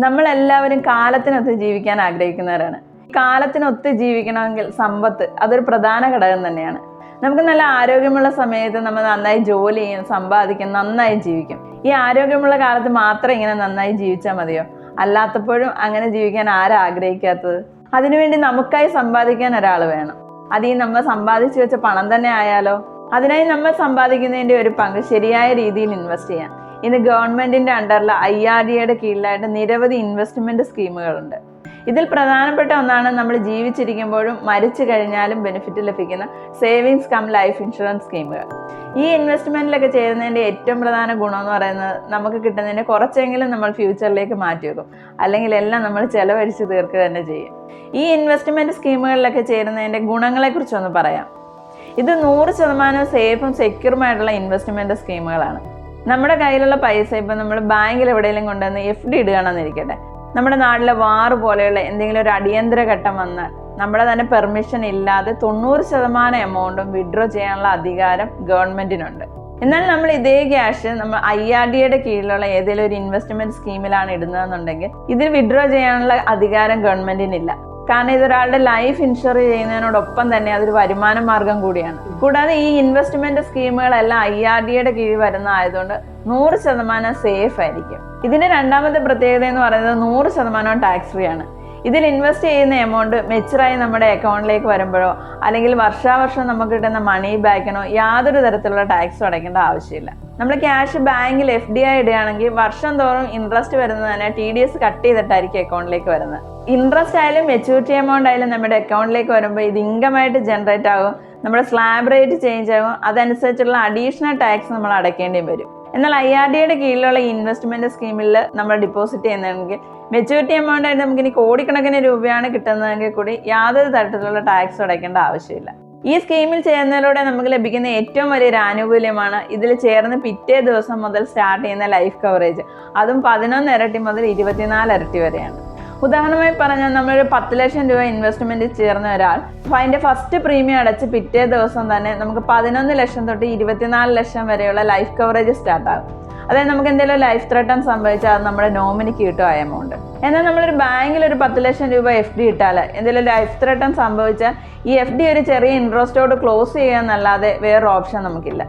നമ്മളെല്ലാവരും കാലത്തിനൊത്ത് ജീവിക്കാൻ ആഗ്രഹിക്കുന്നവരാണ്. കാലത്തിനൊത്ത് ജീവിക്കണമെങ്കിൽ സമ്പത്ത് അതൊരു പ്രധാന ഘടകം തന്നെയാണ്. നമുക്ക് നല്ല ആരോഗ്യമുള്ള സമയത്ത് നമ്മൾ നന്നായി ജോലി ചെയ്യും, സമ്പാദിക്കും, നന്നായി ജീവിക്കും. ഈ ആരോഗ്യമുള്ള കാലത്ത് മാത്രം ഇങ്ങനെ നന്നായി ജീവിച്ചാൽ മതിയോ? അല്ലാത്തപ്പോഴും അങ്ങനെ ജീവിക്കാൻ ആരാ ആഗ്രഹിക്കാത്തത്? അതിനുവേണ്ടി നമുക്കായി സമ്പാദിക്കാൻ ഒരാൾ വേണം. അത് ഈ നമ്മൾ സമ്പാദിച്ചു വെച്ച പണം തന്നെ ആയാലോ? അതിനായി നമ്മൾ സമ്പാദിക്കുന്നതിൻ്റെ ഒരു പങ്ക് ശരിയായ രീതിയിൽ ഇൻവെസ്റ്റ് ചെയ്യാം. ഇന്ന് ഗവൺമെന്റിന്റെ അണ്ടറിൽ IRDAയുടെ കീഴിലായിട്ട് നിരവധി ഇൻവെസ്റ്റ്മെന്റ് സ്കീമുകളുണ്ട്. ഇതിൽ പ്രധാനപ്പെട്ട ഒന്നാണ് നമ്മൾ ജീവിച്ചിരിക്കുമ്പോഴും മരിച്ചു കഴിഞ്ഞാലും ബെനിഫിറ്റ് ലഭിക്കുന്ന സേവിങ്സ് കം ലൈഫ് ഇൻഷുറൻസ് സ്കീമുകൾ. ഈ ഇൻവെസ്റ്റ്മെന്റിലൊക്കെ ചേരുന്നതിൻ്റെ ഏറ്റവും പ്രധാന ഗുണം എന്ന് പറയുന്നത് നമുക്ക് കിട്ടുന്നതിൻ്റെ കുറച്ചെങ്കിലും നമ്മൾ ഫ്യൂച്ചറിലേക്ക് മാറ്റി വെക്കും, അല്ലെങ്കിൽ എല്ലാം നമ്മൾ ചെലവഴിച്ച് തീർക്കുക തന്നെ ചെയ്യും. ഈ ഇൻവെസ്റ്റ്മെന്റ് സ്കീമുകളിലൊക്കെ ചേരുന്നതിൻ്റെ ഗുണങ്ങളെക്കുറിച്ചൊന്ന് പറയാം. ഇത് 100% സേഫും സെക്യൂറുമായിട്ടുള്ള ഇൻവെസ്റ്റ്മെന്റ് സ്കീമുകളാണ്. നമ്മുടെ കയ്യിലുള്ള പൈസ ഇപ്പം നമ്മൾ ബാങ്കിൽ എവിടെയെങ്കിലും കൊണ്ടുവന്ന് FD ഇടുകയാണെന്നിരിക്കട്ടെ, നമ്മുടെ നാട്ടിലെ വാറ് പോലെയുള്ള എന്തെങ്കിലും ഒരു അടിയന്തര ഘട്ടം വന്നാൽ നമ്മുടെ തന്നെ പെർമിഷൻ ഇല്ലാതെ 90% എമൗണ്ടും വിഡ്രോ ചെയ്യാനുള്ള അധികാരം ഗവൺമെന്റിനുണ്ട്. എന്നാൽ നമ്മൾ ഇതേ ക്യാഷ് നമ്മൾ IRDAയുടെ കീഴിലുള്ള ഏതെങ്കിലും ഒരു ഇൻവെസ്റ്റ്മെന്റ് സ്കീമിലാണ് ഇടുന്നതെന്നുണ്ടെങ്കിൽ ഇതിൽ വിഡ്രോ ചെയ്യാനുള്ള അധികാരം ഗവൺമെന്റിനില്ല. കാരണം ഇതൊരാളുടെ ലൈഫ് ഇൻഷുർ ചെയ്യുന്നതിനോടൊപ്പം തന്നെ അതൊരു വരുമാന മാർഗം കൂടിയാണ്. കൂടാതെ ഈ ഇൻവെസ്റ്റ്മെന്റ് സ്കീമുകളെല്ലാം IRDAയുടെ കീഴിൽ വരുന്ന ആയതുകൊണ്ട് 100% സേഫ് ആയിരിക്കും. ഇതിന്റെ രണ്ടാമത്തെ പ്രത്യേകത എന്ന് പറയുന്നത് 100% ടാക്സ് ഫ്രീ ആണ്. ഇതിൽ ഇൻവെസ്റ്റ് ചെയ്യുന്ന എമൗണ്ട് മെച്ചുറായി നമ്മുടെ അക്കൗണ്ടിലേക്ക് വരുമ്പോഴോ അല്ലെങ്കിൽ വർഷാവർഷം നമുക്ക് കിട്ടുന്ന മണി ബാക്കിനോ യാതൊരു തരത്തിലുള്ള ടാക്സും അടയ്ക്കേണ്ട ആവശ്യമില്ല. നമ്മൾ ക്യാഷ് ബാങ്കിൽ FD ആയി ഇടുകയാണെങ്കിൽ വർഷം തോറും ഇൻട്രസ്റ്റ് വരുന്നത് തന്നെ TDS കട്ട് ചെയ്തിട്ടായിരിക്കും അക്കൗണ്ടിലേക്ക് വരുന്നത്. ഇൻട്രസ്റ്റ് ആയാലും മെച്യൂരിറ്റി എമൗണ്ട് ആയാലും നമ്മുടെ അക്കൗണ്ടിലേക്ക് വരുമ്പോൾ ഇത് ഇൻകമായിട്ട് ജനറേറ്റ് ആകും, നമ്മുടെ സ്ലാബ് റേറ്റ് ചേഞ്ച് ആകും, അതനുസരിച്ചുള്ള അഡീഷണൽ ടാക്സ് നമ്മൾ അടയ്ക്കേണ്ടി വരും. എന്നാൽ IRDAയുടെ കീഴിലുള്ള ഇൻവെസ്റ്റ്മെന്റ് സ്കീമിൽ നമ്മൾ ഡെപ്പോസിറ്റ് ചെയ്യുന്നതെങ്കിൽ മെച്യൂരിറ്റി എമൗണ്ട് ആയിട്ട് നമുക്ക് ഇനി കോടിക്കണക്കിന് രൂപയാണ് കിട്ടുന്നതെങ്കിൽ കൂടി യാതൊരു തരത്തിലുള്ള ടാക്സ് അടയ്ക്കേണ്ട ആവശ്യമില്ല. ഈ സ്കീമിൽ ചേരുന്നതിലൂടെ നമുക്ക് ലഭിക്കുന്ന ഏറ്റവും വലിയൊരു ആനുകൂല്യമാണ് ഇതിൽ ചേർന്ന് പിറ്റേ ദിവസം മുതൽ സ്റ്റാർട്ട് ചെയ്യുന്ന ലൈഫ് കവറേജ്. അതും 11 ഇരട്ടി മുതൽ 24 ഇരട്ടി വരെയാണ്. ഉദാഹരണമായി പറഞ്ഞാൽ നമ്മളൊരു 10 ലക്ഷം രൂപ ഇൻവെസ്റ്റ്മെന്റിൽ ചേർന്ന ഒരാൾ അതിന്റെ ഫസ്റ്റ് പ്രീമിയം അടച്ച് പിറ്റേ ദിവസം തന്നെ നമുക്ക് 11 ലക്ഷം തൊട്ട് 24 ലക്ഷം വരെയുള്ള ലൈഫ് കവറേജ് സ്റ്റാർട്ട് ആകും. അതായത് നമുക്ക് എന്തെങ്കിലും ലൈഫ് ത്രെട്ടൺ സംഭവിച്ചാൽ അത് നമ്മുടെ നോമിനിക്ക് കിട്ടും ആ എമൗണ്ട്. എന്നാൽ നമ്മളൊരു ബാങ്കിൽ ഒരു 10 ലക്ഷം രൂപ FD ഇട്ടാൽ എന്തെങ്കിലും ലൈഫ് ത്രെട്ടൺ സംഭവിച്ചാൽ ഈ FD ഒരു ചെറിയ ഇൻട്രസ്റ്റോട് ക്ലോസ് ചെയ്യാന്നല്ലാതെ വേറൊരു ഓപ്ഷൻ നമുക്കില്ല.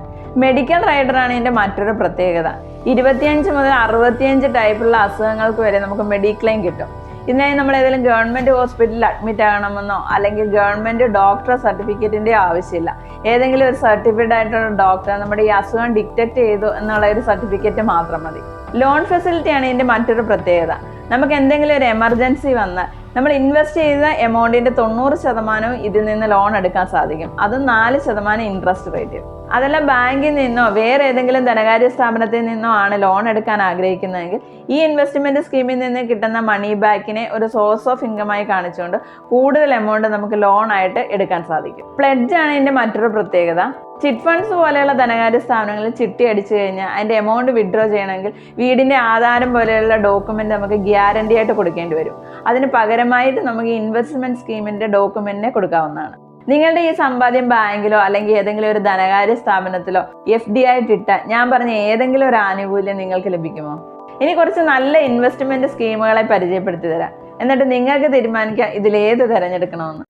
മെഡിക്കൽ റൈഡറാണ് ഇതിൻ്റെ മറ്റൊരു പ്രത്യേകത. 25 മുതൽ 65 ടൈപ്പുള്ള അസുഖങ്ങൾക്ക് വരെ നമുക്ക് മെഡിക്ലെയിം കിട്ടും. ഇതിനായി നമ്മൾ ഏതെങ്കിലും ഗവൺമെന്റ് ഹോസ്പിറ്റലിൽ അഡ്മിറ്റ് ആകണമെന്നോ അല്ലെങ്കിൽ ഗവൺമെന്റ് ഡോക്ടർ സർട്ടിഫിക്കറ്റിന്റെ ആവശ്യമില്ല. ഏതെങ്കിലും ഒരു സർട്ടിഫൈഡ് ആയിട്ടുള്ള ഡോക്ടർ നമ്മുടെ ഈ അസുഖം ഡിറ്റക്ട് ചെയ്തു എന്നുള്ള ഒരു സർട്ടിഫിക്കറ്റ് മാത്രം മതി. ലോൺ ഫെസിലിറ്റിയാണ് ഇതിന്റെ മറ്റൊരു പ്രത്യേകത. നമുക്ക് എന്തെങ്കിലും ഒരു എമർജൻസി വന്നാൽ നമ്മൾ ഇൻവെസ്റ്റ് ചെയ്ത എമൗണ്ടിന്റെ 90% ഇതിൽ നിന്ന് ലോൺ എടുക്കാൻ സാധിക്കും. അതും 4% ഇൻട്രസ്റ്റ് റേറ്റ്. അതെല്ലാം ബാങ്കിൽ നിന്നോ വേറെ ഏതെങ്കിലും ധനകാര്യ സ്ഥാപനത്തിൽ നിന്നോ ആണ് ലോൺ എടുക്കാൻ ആഗ്രഹിക്കുന്നതെങ്കിൽ ഈ ഇൻവെസ്റ്റ്മെന്റ് സ്കീമിൽ നിന്ന് കിട്ടുന്ന മണി ബാക്കിനെ ഒരു സോഴ്സ് ഓഫ് ഇൻകമായി കാണിച്ചുകൊണ്ട് കൂടുതൽ എമൗണ്ട് നമുക്ക് ലോൺ ആയിട്ട് എടുക്കാൻ സാധിക്കും. പ്ലെഡ്ജ് ആണ് ഇതിന്റെ മറ്റൊരു പ്രത്യേകത. ചിറ്റ് ഫണ്ട്സ് പോലെയുള്ള ധനകാര്യ സ്ഥാപനങ്ങളിൽ ചിട്ടി അടിച്ചു കഴിഞ്ഞാൽ അതിന്റെ എമൗണ്ട് വിഡ്രോ ചെയ്യണമെങ്കിൽ വീടിന്റെ ആധാരം പോലെയുള്ള ഡോക്യുമെന്റ് നമുക്ക് ഗ്യാരണ്ടി ആയിട്ട് കൊടുക്കേണ്ടി വരും. അതിന് പകരമായിട്ട് നമുക്ക് ഇൻവെസ്റ്റ്മെന്റ് സ്കീമിന്റെ ഡോക്യുമെന്റിനെ കൊടുക്കാവുന്നതാണ്. നിങ്ങളുടെ ഈ സമ്പാദ്യം ബാങ്കിലോ അല്ലെങ്കിൽ ഏതെങ്കിലും ഒരു ധനകാര്യ സ്ഥാപനത്തിലോ FD ആയിട്ടിട്ടാൽ ഞാൻ പറഞ്ഞ ഏതെങ്കിലും ഒരു ആനുകൂല്യം നിങ്ങൾക്ക് ലഭിക്കുമോ? ഇനി കുറച്ച് നല്ല ഇൻവെസ്റ്റ്മെന്റ് സ്കീമുകളെ പരിചയപ്പെടുത്തി തരാം. എന്നിട്ട് നിങ്ങൾക്ക് തീരുമാനിക്കാം ഇതിലേത് തിരഞ്ഞെടുക്കണമെന്ന്.